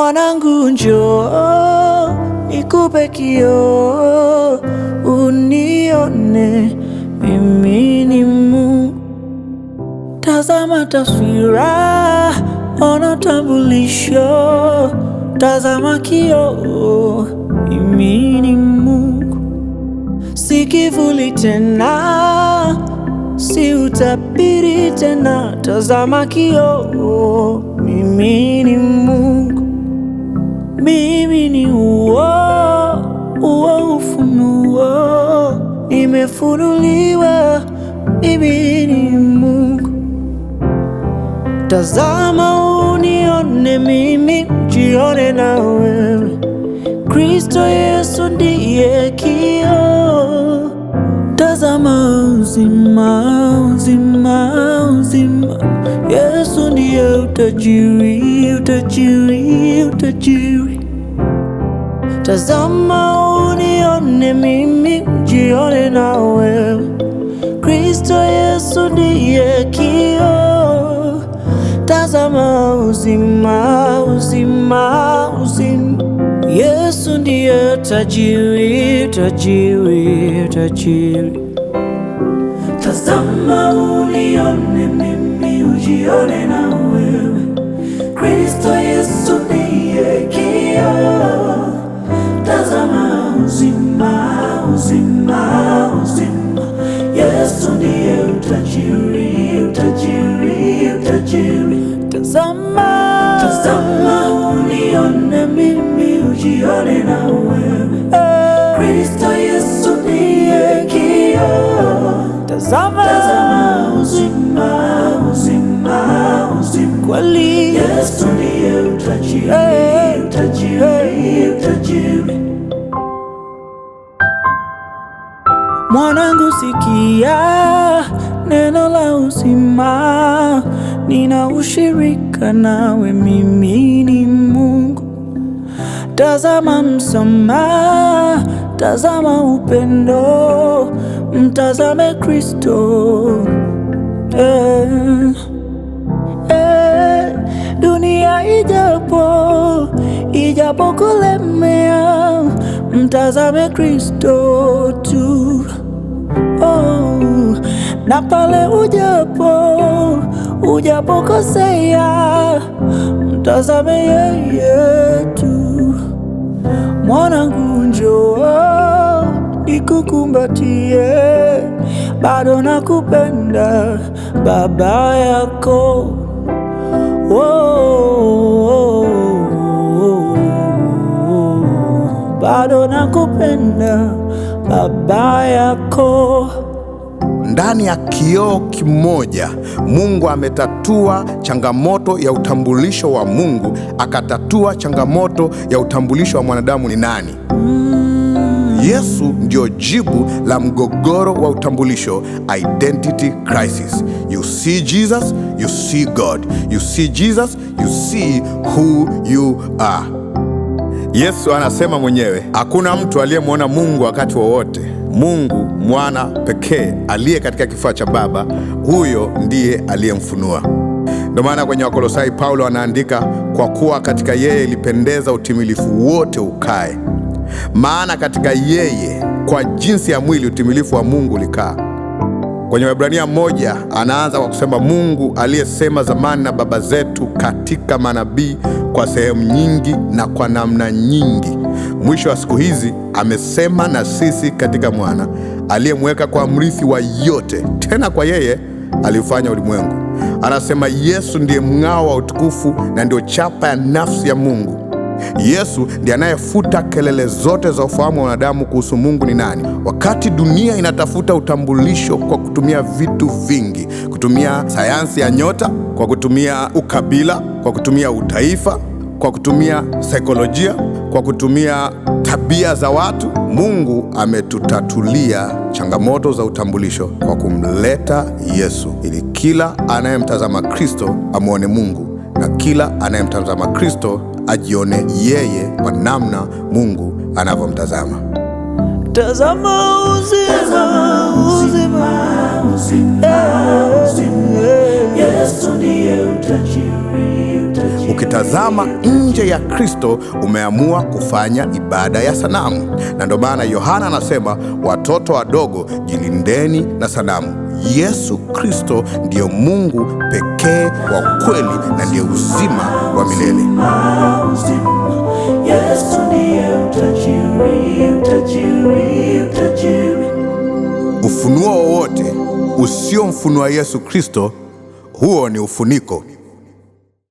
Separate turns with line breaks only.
Mwanangu njoo, nikupe kioo, unione mimi ni Mungu. Tazama taswira, ona tambulisho, tazama kioo, mimi ni Mungu. Si kivuli tena, si utabiri tena, tazama kioo, mimi ni Mungu. Mimi ni uo ufunuo, nimefunuliwa, mimi ni Mungu. Tazama unione mimi, jione na wewe. Kristo Yesu ndiye kioo. Tazama uzima, uzima, uzima. Yesu ndiye utajiri, utajiri, utajiri. Tazama unione mimi, jione na wewe. Kristo Yesu ndiye kioo. Tazama uzima, uzima, uzima. Yesu ndiye tajiri, tajiri, tajiri. Tazama unione mimi, ujione na wewe. Kristo Yesu ndiye kioo. Tazama uzima, uzima, uzima. Yesu ndiye utajiri, utajiri, utajiri. Tazama unione mimi, ujione na wewe. Kristo Yesu ndiye kioo. Tazama uzima, uzima, uzima. Kweli Yesu ndiye utajiri, utajiri, utajiri. Mwanangu sikia neno la uzima, nina ushirika nawe, mimi ni Mungu. Tazama msamaha, tazama upendo, mtazame Kristo. Dunia ijapo kulemea, mtazame Kristo tu. Na pale ujapo kosea, mtazame yeye tu. Mwanangu njoo, nikukumbatie, bado nakupenda baba yako. Bado nakupenda baba yako.
Ndani ya kioo kimoja, Mungu ametatua changamoto ya utambulisho wa Mungu, akatatua changamoto ya utambulisho wa mwanadamu ni nani. Yesu ndio jibu la mgogoro wa utambulisho, identity crisis. You see Jesus, you see God. You see Jesus, you see who you are. Yesu anasema mwenyewe, hakuna mtu aliyemwona Mungu wakati wowote. Mungu mwana pekee aliye katika kifua cha Baba, huyo ndiye aliyemfunua. Ndio maana kwenye Wakolosai Paulo anaandika, kwa kuwa katika yeye ilipendeza utimilifu wote ukae. Maana katika yeye, kwa jinsi ya mwili, utimilifu wa Mungu ulikaa. Kwenye Waebrania 1 anaanza kwa kusema, Mungu aliyesema zamani na baba zetu katika manabii kwa sehemu nyingi na kwa namna nyingi, mwisho wa siku hizi amesema na sisi katika mwana, aliyemweka kwa mrithi wa yote, tena kwa yeye aliufanya ulimwengu. Anasema Yesu ndiye mng'ao wa utukufu na ndio chapa ya nafsi ya Mungu. Yesu ndiye anayefuta kelele zote za ufahamu wa wanadamu kuhusu Mungu ni nani. Wakati dunia inatafuta utambulisho kwa kutumia vitu vingi, kutumia sayansi ya nyota, kwa kutumia ukabila, kwa kutumia utaifa, kwa kutumia saikolojia, kwa kutumia tabia za watu, Mungu ametutatulia changamoto za utambulisho kwa kumleta Yesu, ili kila anayemtazama Kristo amwone Mungu na kila anayemtazama Kristo ajione yeye kwa namna Mungu anavyomtazama.
Tazama uzima, uzima, uzima, uzima. Yesu ndiye utajiri, utajiri.
Ukitazama nje ya Kristo, umeamua kufanya ibada ya sanamu. Na ndio maana Yohana anasema, watoto wadogo, jilindeni na sanamu. Yesu Kristo ndiyo Mungu pekee wa kweli na ndiyo uzima wa milele.
Yesu ndiye utajiri.
Ufunuo wowote usiomfunua Yesu Kristo, huo ni ufuniko.